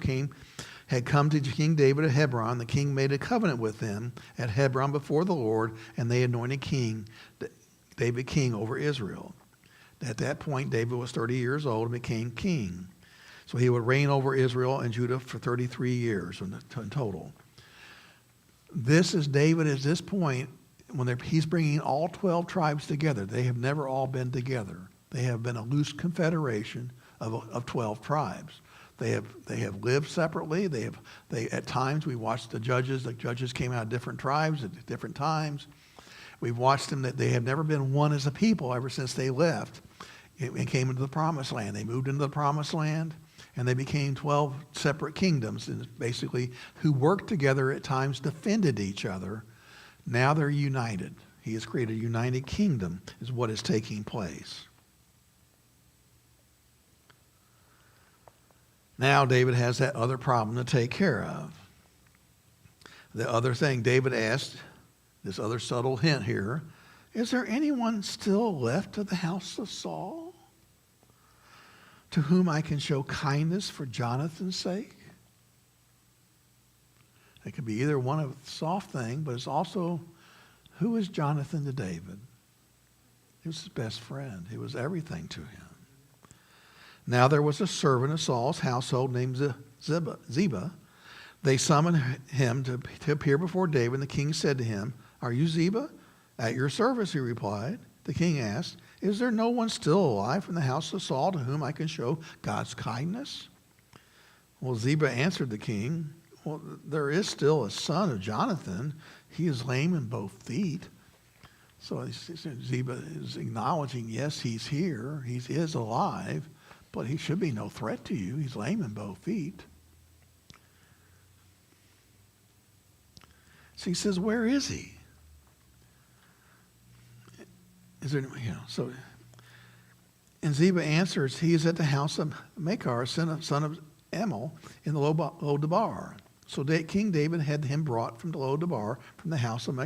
had come to King David at Hebron, the king made a covenant with them at Hebron before the Lord, and they anointed David king over Israel. At that point, David was 30 years old and became king. So he would reign over Israel and Judah for 33 years in total. This is David at this point, when he's bringing all 12 tribes together. They have never all been together. They have been a loose confederation of 12 tribes. They have lived separately. At times we watched the judges. The judges came out of different tribes at different times. We've watched them that they have never been one as a people ever since they left and came into the promised land. They moved into the promised land and they became 12 separate kingdoms, and basically who worked together at times, defended each other. Now they're united. He has created a united kingdom is what is taking place. Now David has that other problem to take care of. The other thing David asked, this other subtle hint here, is there anyone still left of the house of Saul to whom I can show kindness for Jonathan's sake? It could be either one of the soft thing, but it's also, who is Jonathan to David? He was his best friend. He was everything to him. Now there was a servant of Saul's household named Ziba. They summoned him to appear before David, and the king said to him, are you Ziba? At your service, he replied. The king asked, is there no one still alive from the house of Saul to whom I can show God's kindness? Well, Ziba answered the king, well, there is still a son of Jonathan. He is lame in both feet. So Ziba is acknowledging, yes, he's here. He is alive, but he should be no threat to you. He's lame in both feet. So he says, where is he? Is there, and Ziba answers, he is at the house of Machir, son of Ammon, in the Lo-debar. So King David had him brought from the Lo-debar, from the house of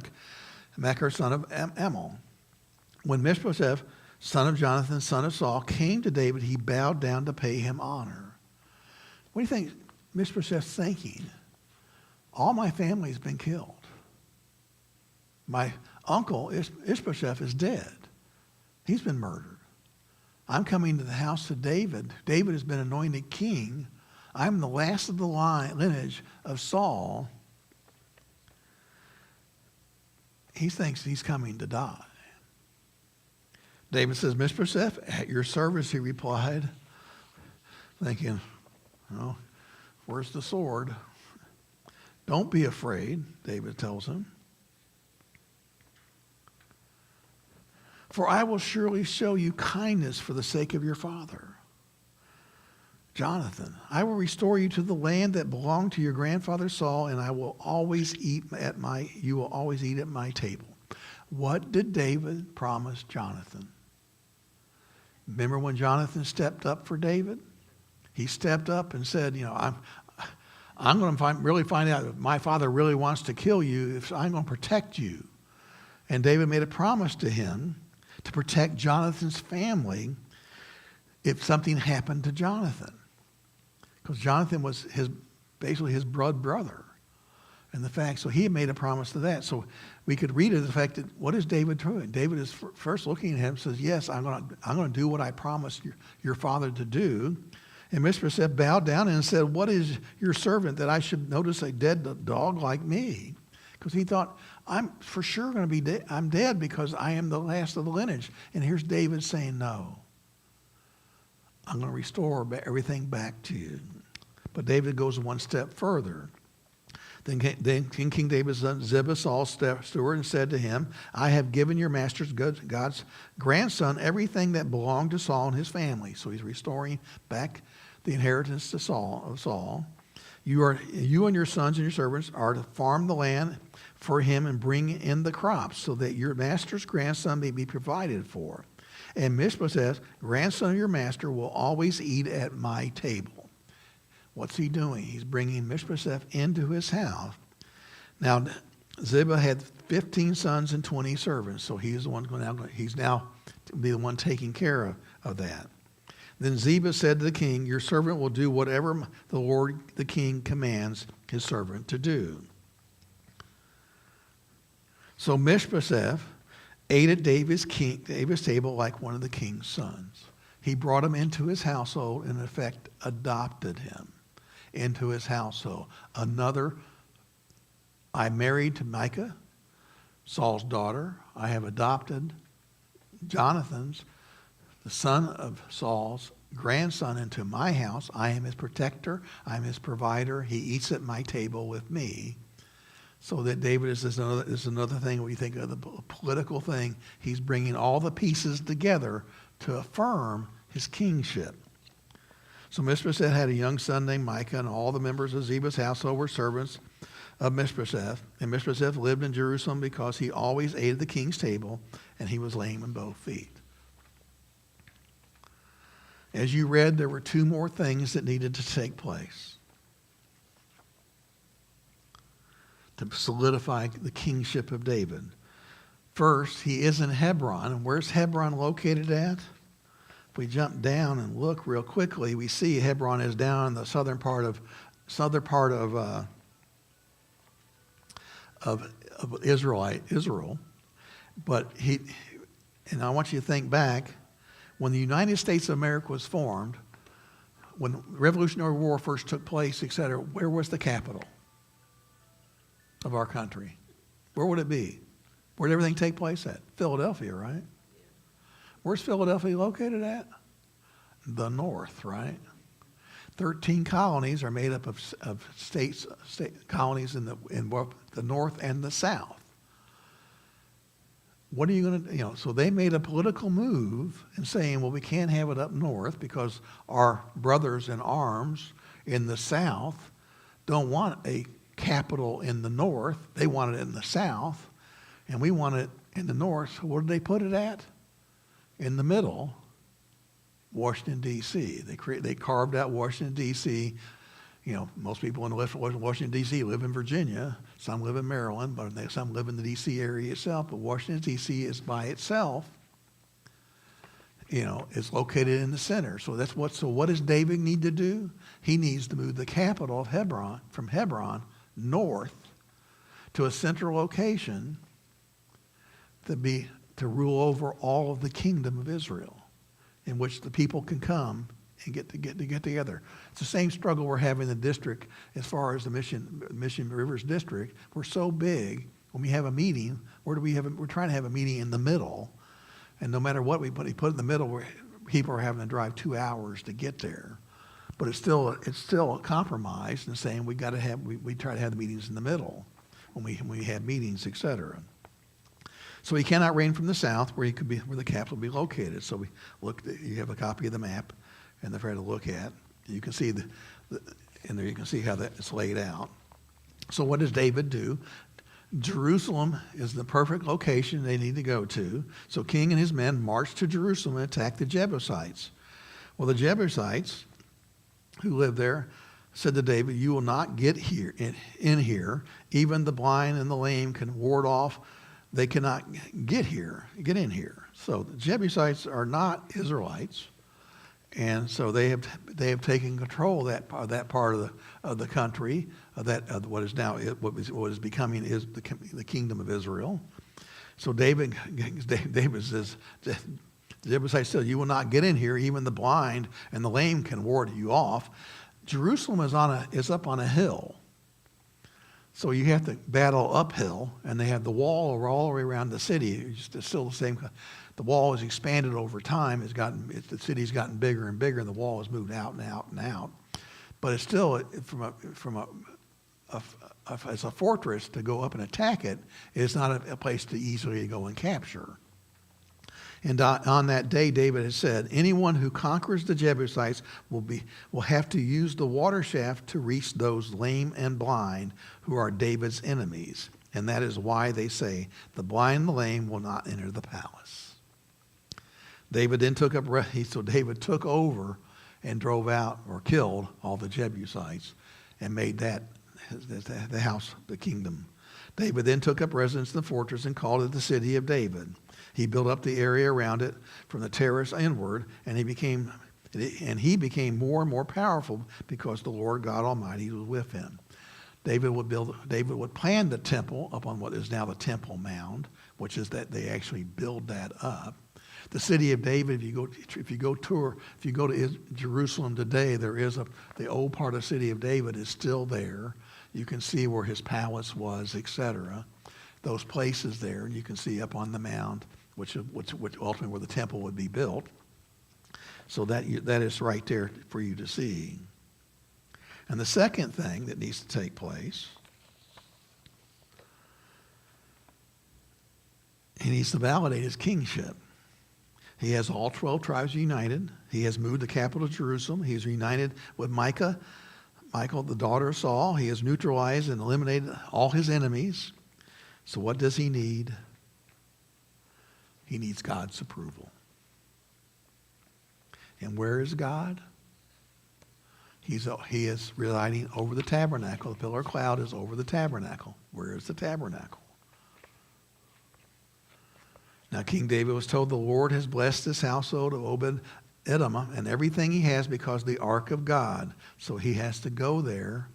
Machir, son of Ammon. When Mishbosheth, son of Jonathan, son of Saul, came to David, he bowed down to pay him honor. What do you think Mishbosheth's thinking? All my family's been killed. My uncle, Ishbosheth, is dead. He's been murdered. I'm coming to the house of David. David has been anointed king. I'm the last of the lineage of Saul. He thinks he's coming to die. David says, Mishbosheth, at your service, he replied, thinking, where's the sword? Don't be afraid, David tells him. For I will surely show you kindness for the sake of your father. Jonathan, I will restore you to the land that belonged to your grandfather Saul, and you will always eat at my table. What did David promise Jonathan? Remember when Jonathan stepped up for David? He stepped up and said, I'm going to really find out if my father really wants to kill you, if I'm going to protect you. And David made a promise to him to protect Jonathan's family if something happened to Jonathan. Because Jonathan was basically his blood brother. And so he had made a promise to that. So we could read it as the fact that, what is David doing? David is first looking at him and says, yes, I'm going to do what I promised your father to do. And Mishbosheth bowed down and said, what is your servant that I should notice a dead dog like me? Because he thought, I'm for sure going to be dead. I'm dead because I am the last of the lineage. And here's David saying, no, I'm going to restore everything back to you. But David goes one step further. Then King David's son Ziba, Saul's steward, and said to him, I have given your master's God's grandson everything that belonged to Saul and his family. So he's restoring back the inheritance to Saul. You and your sons and your servants are to farm the land for him and bring in the crops, so that your master's grandson may be provided for. And Mishbosheth, grandson of your master, will always eat at my table. What's he doing? He's bringing Mishbosheth into his house. Now, Ziba had 15 sons and 20 servants, so he's now be the one taking care of that. Then Ziba said to the king, your servant will do whatever the Lord the king commands his servant to do. So Mishbosheth ate at David's table like one of the king's sons. He brought him into his household and, in effect, adopted him into his household. I married to Micah, Saul's daughter. I have adopted Jonathan's, the son of Saul's grandson, into my house. I am his protector. I'm his provider. He eats at my table with me. So that David is another thing when you think of the political thing. He's bringing all the pieces together to affirm his kingship. So Mishbosheth had a young son named Micah, and all the members of Ziba's household were servants of Mishbosheth. And Mishbosheth lived in Jerusalem because he always ate at the king's table, and he was lame in both feet. As you read, there were two more things that needed to take place to solidify the kingship of David. First, he is in Hebron. And where's Hebron located at? If we jump down and look real quickly, we see Hebron is down in the southern part of Israel. But and I want you to think back, when the United States of America was formed, when the Revolutionary War first took place, etc., where was the capital of our country? Where would it be? Where did everything take place at? Philadelphia, right? Where's Philadelphia located at? The north, right? 13 colonies are made up of state colonies in both the north and the south. What are you going to, so they made a political move in saying, well, we can't have it up north because our brothers in arms in the south don't want a capital in the north. They want it in the south, and we want it in the north. So where did they put it at? In the middle, Washington, D.C. They carved out Washington, D.C. Most people in Washington, D.C. live in Virginia. Some live in Maryland, but some live in the D.C. area itself. But Washington, D.C. is by itself, is located in the center. So what does David need to do? He needs to move the capital of Hebron, from Hebron north to a central location to rule over all of the kingdom of Israel, in which the people can come and get together. It's the same struggle we're having in the district as far as the Mission Rivers district. We're so big, when we have a meeting, we're trying to have a meeting in the middle, and no matter what we put in the middle, people are having to drive 2 hours to get there. But it's still a compromise in saying we try to have the meetings in the middle when we have meetings, etc. So he cannot reign from the south, where the capital will be located. So you have a copy of the map, and they're fair to look at. You can see in there you can see how that is laid out. So what does David do? Jerusalem is the perfect location they need to go to. So king and his men marched to Jerusalem and attacked the Jebusites. Well, the Jebusites who lived there said to David, "You will not get here in here. Even the blind and the lame can ward off. They cannot get in here." So the Jebusites are not Israelites. And so they have taken control of that part of the country, of what is now what is becoming is the kingdom of Israel. So David says, the Jebusites said, "You will not get in here. Even the blind and the lame can ward you off." Jerusalem is up on a hill, so you have to battle uphill, and they have the wall all the way around the city. It's still the same. The wall has expanded over time. The city's gotten bigger and bigger, and the wall has moved out and out and out. But it's still, as a fortress to go up and attack it, it's not a place to easily go and capture. And on that day, David has said, anyone who conquers the Jebusites will have to use the water shaft to reach those lame and blind who are David's enemies. And that is why they say, the blind and the lame will not enter the palace. David then took over and drove out or killed all the Jebusites and made that the house, the kingdom. David then took up residence in the fortress and called it the city of David. He built up the area around it from the terrace inward, and he became more and more powerful because the Lord God Almighty was with him. David would plan the temple upon what is now the Temple Mound, which is that they actually build that up. The city of David, if you go to Jerusalem today, the old part of the city of David is still there. You can see where his palace was, etc. Those places there, you can see up on the mound, which ultimately where the temple would be built. So that is right there for you to see. And the second thing that needs to take place, he needs to validate his kingship. He has all 12 tribes united. He has moved the capital to Jerusalem. He is united with Michal, the daughter of Saul. He has neutralized and eliminated all his enemies. So what does he need? He needs God's approval. And where is God? He is residing over the tabernacle. The pillar of cloud is over the tabernacle. Where is the tabernacle? Now King David was told, the Lord has blessed this household of Obed-Edom and everything he has because of the ark of God. So he has to go there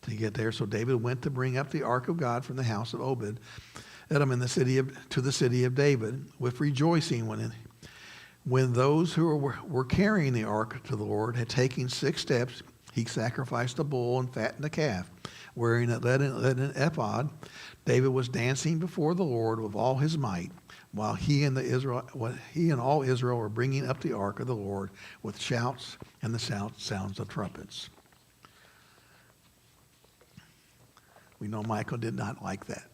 to get there. So David went to bring up the ark of God from the house of Obed-Edom to the city of David with rejoicing when those who were carrying the ark to the Lord had taken 6 steps, he sacrificed a bull and fattened a calf. Wearing an ephod, David was dancing before the Lord with all his might, while he and all Israel were bringing up the ark of the Lord with shouts and the sounds of trumpets. We know Michal did not like that,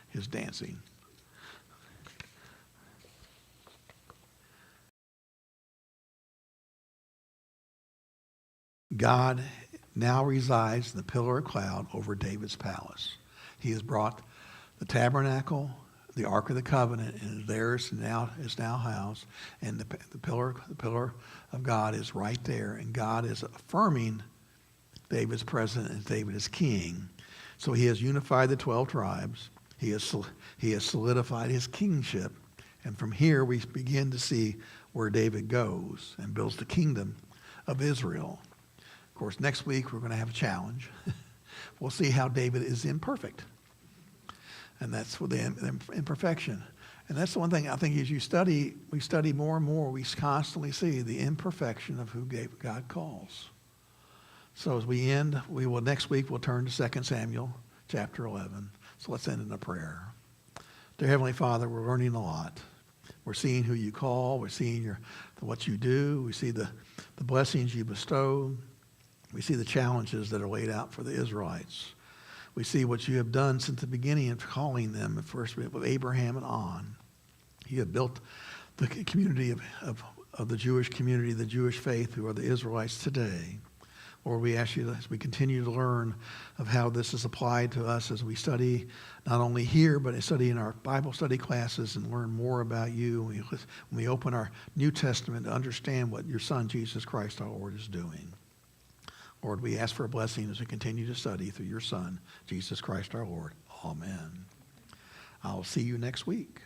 his dancing. God now resides in the pillar of cloud over David's palace. He has brought the tabernacle, the Ark of the Covenant, and theirs is now housed. And the pillar of God is right there. And God is affirming David's presence and David is king. So he has unified the 12 tribes. He has solidified his kingship. And from here we begin to see where David goes and builds the kingdom of Israel. Of course, next week we're going to have a challenge. We'll see how David is imperfect. And that's for the imperfection. And that's the one thing I think as we study more and more, we constantly see the imperfection of who God calls. So as we end, next week we'll turn to 2 Samuel chapter 11. So let's end in a prayer. Dear Heavenly Father, we're learning a lot. We're seeing who you call. We're seeing what you do. We see the blessings you bestow. We see the challenges that are laid out for the Israelites. We see what you have done since the beginning of calling them, first with Abraham and on. You have built the community of the Jewish community, the Jewish faith, who are the Israelites today. Lord, we ask you as we continue to learn of how this is applied to us as we study not only here, but study in our Bible study classes and learn more about you. When we open our New Testament to understand what your Son, Jesus Christ, our Lord, is doing. Lord, we ask for a blessing as we continue to study through your Son, Jesus Christ, our Lord. Amen. I'll see you next week.